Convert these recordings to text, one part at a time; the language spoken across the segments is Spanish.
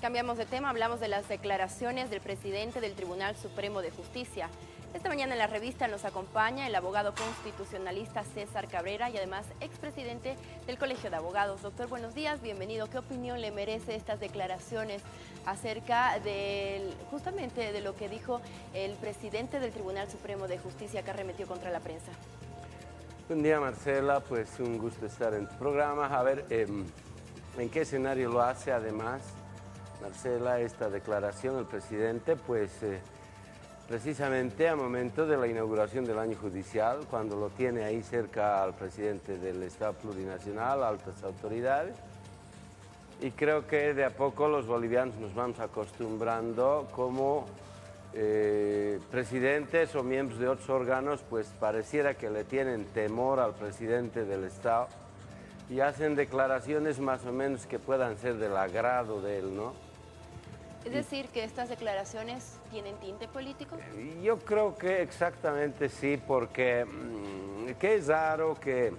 Cambiamos de tema, hablamos de las declaraciones del presidente del Tribunal Supremo de Justicia. Esta mañana en la revista nos acompaña el abogado constitucionalista César Cabrera y además expresidente del Colegio de Abogados. Doctor, buenos días, bienvenido. ¿Qué opinión le merece estas declaraciones acerca justamente de lo que dijo el presidente del Tribunal Supremo de Justicia que arremetió contra la prensa? Buen día, Marcela, pues un gusto estar en tu programa. A ver, ¿en qué escenario lo hace además, Marcela, esta declaración el presidente? Pues precisamente a momento de la inauguración del año judicial, cuando lo tiene ahí cerca al presidente del Estado Plurinacional, altas autoridades, y creo que de a poco los bolivianos nos vamos acostumbrando como presidentes o miembros de otros órganos, pues pareciera que le tienen temor al presidente del Estado y hacen declaraciones más o menos que puedan ser del agrado de él, ¿no? Es decir, que estas declaraciones tienen tinte político. Yo creo que exactamente sí, porque que es raro que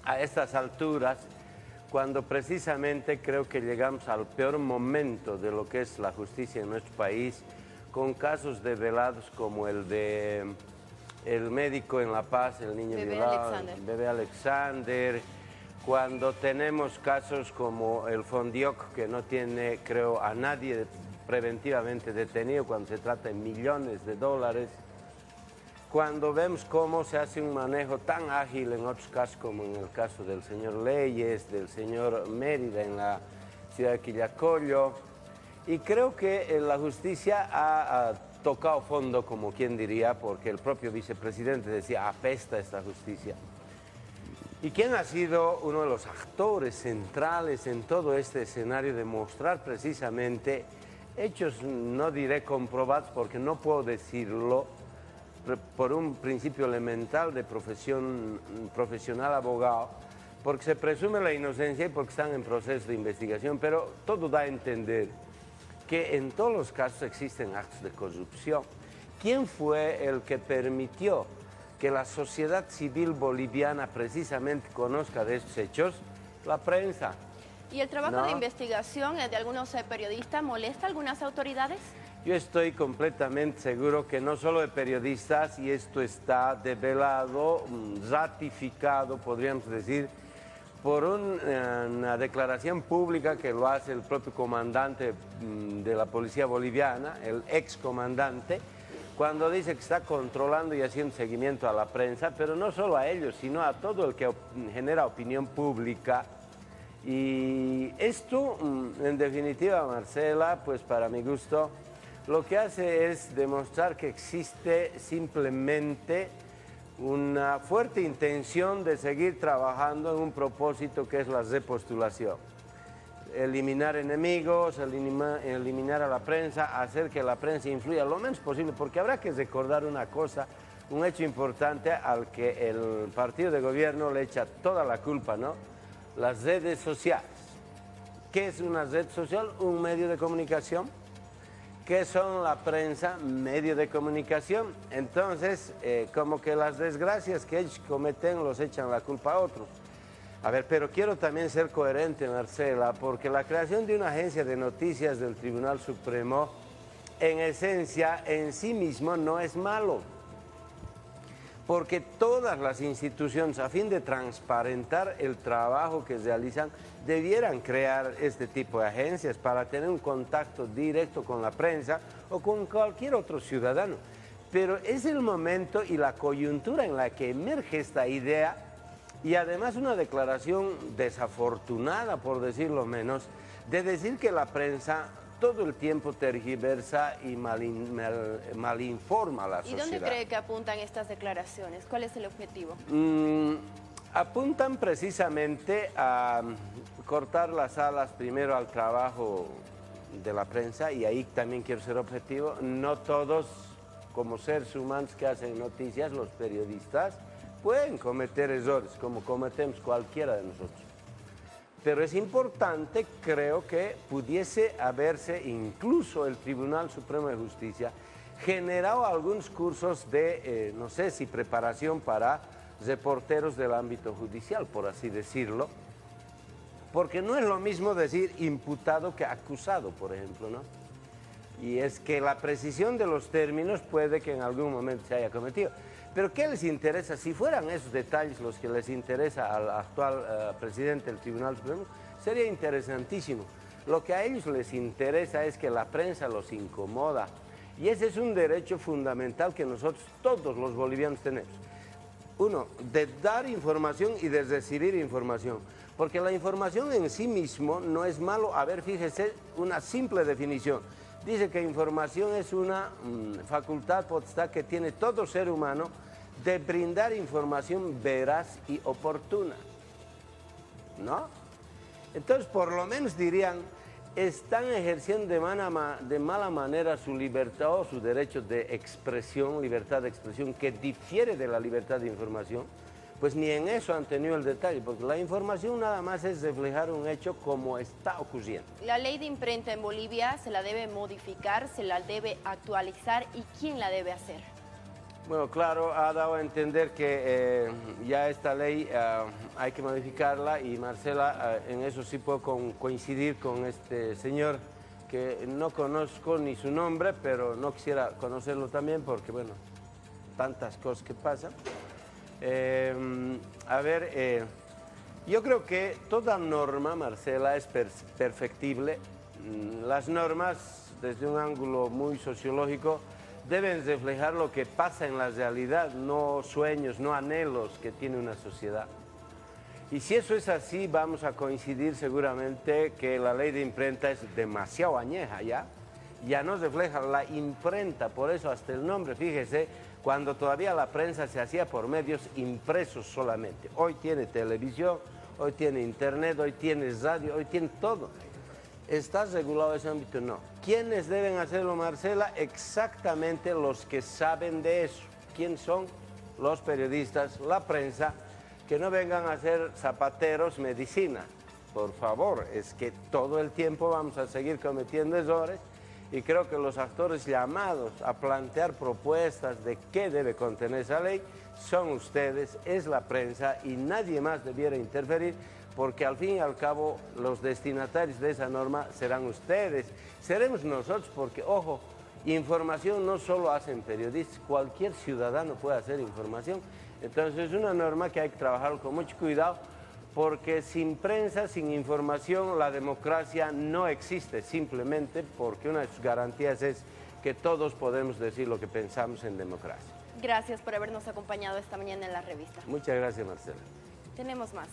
a estas alturas, cuando precisamente creo que llegamos al peor momento de lo que es la justicia en nuestro país, con casos develados como el de el médico en La Paz, el niño violado, bebé Alexander, cuando tenemos casos como el Fondioc, que no tiene, creo, a nadie preventivamente detenido cuando se trata de millones de dólares, cuando vemos cómo se hace un manejo tan ágil en otros casos, como en el caso del señor Leyes, del señor Mérida en la ciudad de Quillacollo, y creo que la justicia ha tocado fondo, como quien diría, porque el propio vicepresidente decía, apesta esta justicia. ¿Y quién ha sido uno de los actores centrales en todo este escenario de mostrar precisamente hechos, no diré comprobados, porque no puedo decirlo, por un principio elemental de profesional abogado, porque se presume la inocencia y porque están en proceso de investigación, pero todo da a entender que en todos los casos existen actos de corrupción. ¿Quién fue el que permitió que la sociedad civil boliviana precisamente conozca de estos hechos? La prensa. ¿Y el trabajo de investigación de algunos periodistas molesta a algunas autoridades? Yo estoy completamente seguro que no solo de periodistas, y esto está develado, ratificado, podríamos decir, por una declaración pública que lo hace el propio comandante de la policía boliviana, el excomandante, cuando dice que está controlando y haciendo seguimiento a la prensa, pero no solo a ellos, sino a todo el que genera opinión pública. Y esto, en definitiva, Marcela, pues para mi gusto, lo que hace es demostrar que existe simplemente una fuerte intención de seguir trabajando en un propósito que es la repostulación. Eliminar enemigos, eliminar a la prensa, hacer que la prensa influya lo menos posible, porque habrá que recordar una cosa, un hecho importante al que el partido de gobierno le echa toda la culpa, ¿no? Las redes sociales. ¿Qué es una red social? Un medio de comunicación. ¿Qué son la prensa? Medio de comunicación. Entonces, como que las desgracias que ellos cometen los echan la culpa a otros. A ver, pero quiero también ser coherente, Marcela, porque la creación de una agencia de noticias del Tribunal Supremo, en esencia, en sí mismo no es malo. Porque todas las instituciones, a fin de transparentar el trabajo que realizan, debieran crear este tipo de agencias para tener un contacto directo con la prensa o con cualquier otro ciudadano. Pero es el momento y la coyuntura en la que emerge esta idea, y además una declaración desafortunada, por decirlo menos, de decir que la prensa todo el tiempo tergiversa y malinforma a la sociedad. ¿Y dónde cree que apuntan estas declaraciones? ¿Cuál es el objetivo? Apuntan precisamente a cortar las alas primero al trabajo de la prensa, y ahí también quiero ser objetivo. No todos, como seres humanos que hacen noticias, los periodistas, pueden cometer errores como cometemos cualquiera de nosotros. Pero es importante, creo que pudiese haberse, incluso el Tribunal Supremo de Justicia, generado algunos cursos de, no sé si preparación para reporteros del ámbito judicial, por así decirlo, porque no es lo mismo decir imputado que acusado, por ejemplo, ¿no? Y es que la precisión de los términos puede que en algún momento se haya cometido. Pero ¿qué les interesa? Si fueran esos detalles los que les interesa al actual presidente del Tribunal Supremo, sería interesantísimo. Lo que a ellos les interesa es que la prensa los incomoda. Y ese es un derecho fundamental que nosotros, todos los bolivianos, tenemos. Uno, de dar información y de recibir información. Porque la información en sí mismo no es malo. A ver, fíjese, una simple definición. Dice que información es una facultad potestad que tiene todo ser humano de brindar información veraz y oportuna, ¿no? Entonces, por lo menos dirían, están ejerciendo de mala manera su libertad o su derecho de expresión, libertad de expresión, que difiere de la libertad de información, pues ni en eso han tenido el detalle, porque la información nada más es reflejar un hecho como está ocurriendo. La ley de imprenta en Bolivia se la debe modificar, se la debe actualizar, ¿y quién la debe hacer? Bueno, claro, ha dado a entender que ya esta ley hay que modificarla y Marcela, en eso sí puedo coincidir con este señor, que no conozco ni su nombre, pero no quisiera conocerlo también porque, bueno, tantas cosas que pasan. Yo creo que toda norma, Marcela, es perfectible. Las normas, desde un ángulo muy sociológico, deben reflejar lo que pasa en la realidad, no sueños, no anhelos que tiene una sociedad. Y si eso es así, vamos a coincidir seguramente que la ley de imprenta es demasiado añeja ya no refleja la imprenta, por eso hasta el nombre, fíjese, cuando todavía la prensa se hacía por medios impresos solamente. Hoy tiene televisión, hoy tiene internet, hoy tiene radio, hoy tiene todo. ¿Está regulado ese ámbito? No. ¿Quiénes deben hacerlo, Marcela? Exactamente los que saben de eso. ¿Quién son? Los periodistas, la prensa, que no vengan a ser zapateros medicina. Por favor, es que todo el tiempo vamos a seguir cometiendo errores y creo que los actores llamados a plantear propuestas de qué debe contener esa ley son ustedes, es la prensa y nadie más debiera interferir, porque al fin y al cabo los destinatarios de esa norma serán ustedes, seremos nosotros, porque, ojo, información no solo hacen periodistas, cualquier ciudadano puede hacer información. Entonces es una norma que hay que trabajar con mucho cuidado, porque sin prensa, sin información, la democracia no existe, simplemente porque una de sus garantías es que todos podemos decir lo que pensamos en democracia. Gracias por habernos acompañado esta mañana en la revista. Muchas gracias, Marcela. Tenemos más.